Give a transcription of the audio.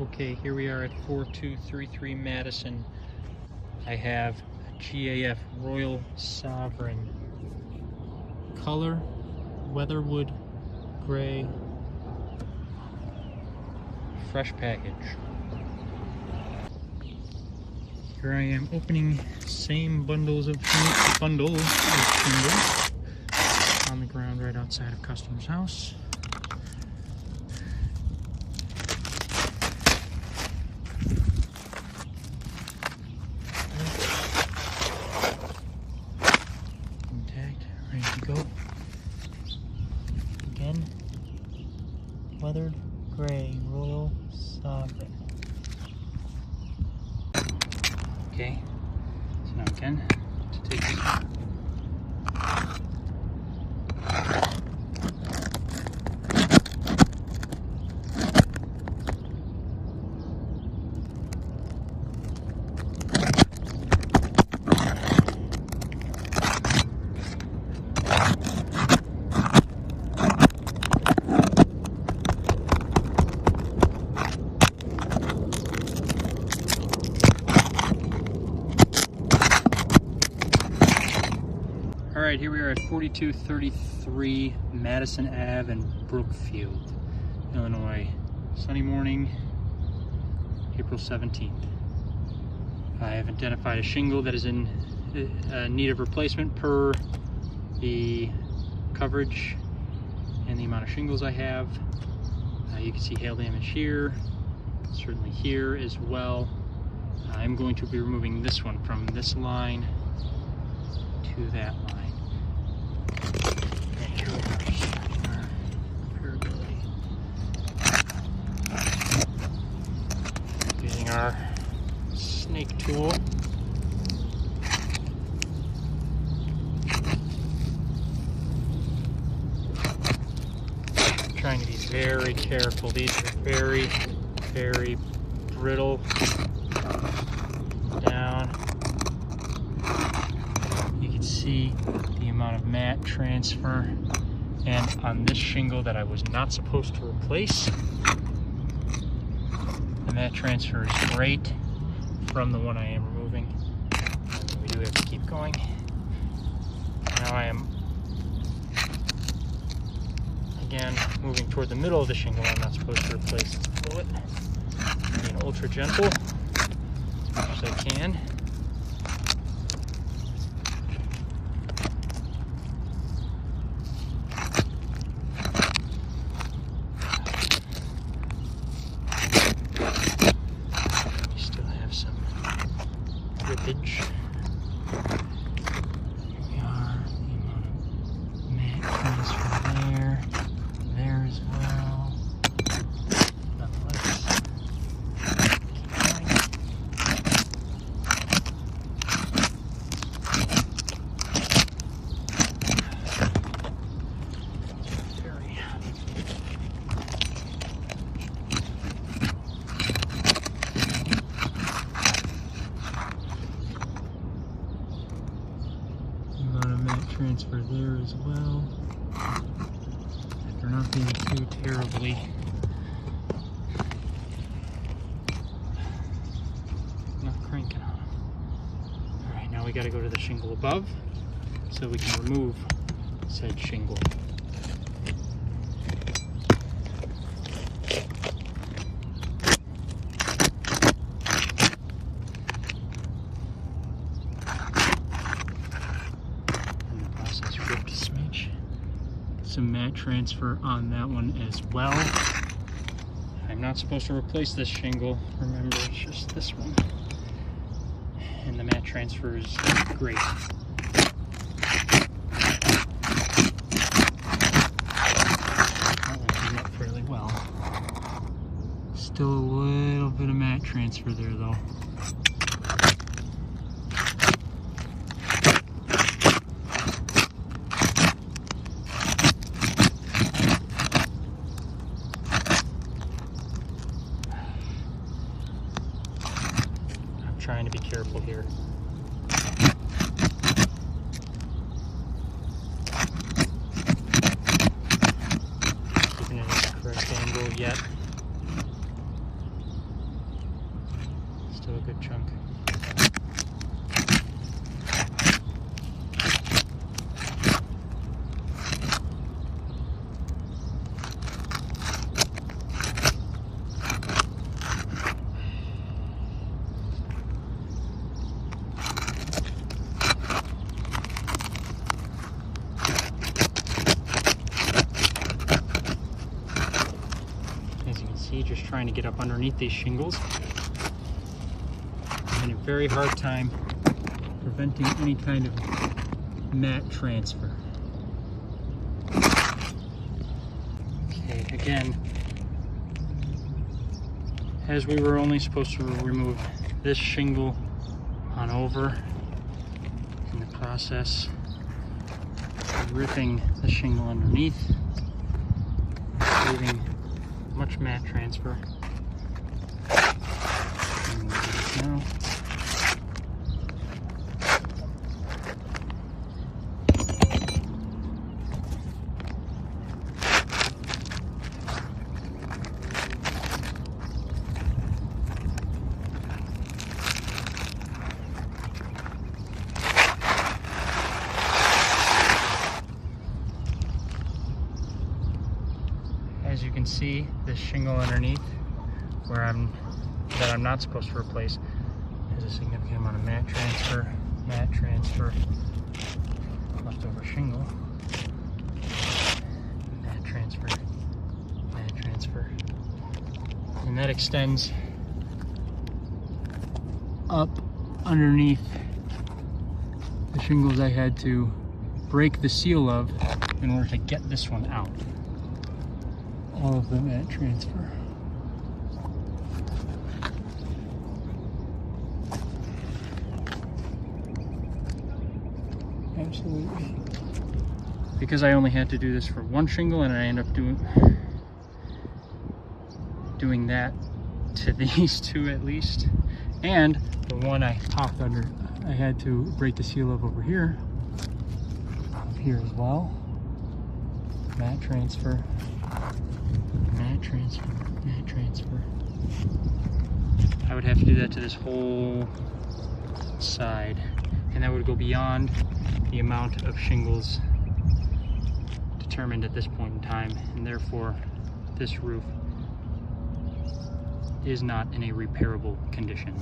Okay, here we are at 4233 Madison. I have a GAF Royal Sovereign. Color, Weatherwood Gray. Fresh package. Here I am opening same bundles of shingles on the ground right outside of customer's house. Intact, ready to go. Again, weathered gray Royal Sovereign. Okay, so now again, to take this one. Alright, here we are at 4233 Madison Ave in Brookfield, Illinois. Sunny morning, April 17th. I have identified a shingle that is in need of replacement per the coverage and the amount of shingles I have. You can see hail damage here, certainly here as well. I'm going to be removing this one from this line to that line. And here we are, starting our repairability. Using our snake tool. Trying to be very careful. These are very, very brittle. Down. See the amount of mat transfer, and on this shingle that I was not supposed to replace, the mat transfer is great from the one I am removing. We do have to keep going. Now I am again moving toward the middle of the shingle. I'm not supposed to replace the bullet. Being ultra gentle as much as I can. Rippage. Here we are, the amount of mat transfer there as well. Nonetheless, keep going. Very transfer there as well. They're not being too terribly not cranking on them. Alright, now we got to go to the shingle above so we can remove said shingle. Some mat transfer on that one as well. I'm not supposed to replace this shingle. Remember, it's just this one. And the mat transfer is great. That one came up fairly well. Still a little bit of mat transfer there though. Trying to be careful here. Keeping it at the correct angle yet. still a good chunk. Just trying to get up underneath these shingles. I'm having a very hard time preventing any kind of mat transfer. Okay, again, as we were only supposed to remove this shingle on over, in the process of ripping the shingle underneath, leaving much mat transfer. Now. As you can see, this shingle underneath where I'm not supposed to replace has a significant amount of mat transfer, leftover shingle, mat transfer, and that extends up underneath the shingles I had to break the seal of in order to get this one out. All of them at transfer. Absolutely. Because I only had to do this for one shingle, and I end up doing that to these two at least. And the one I popped under, I had to break the seal of over here as well. Mat transfer. Mat transfer. I would have to do that to this whole side, and that would go beyond the amount of shingles determined at this point in time, and therefore this roof is not in a repairable condition.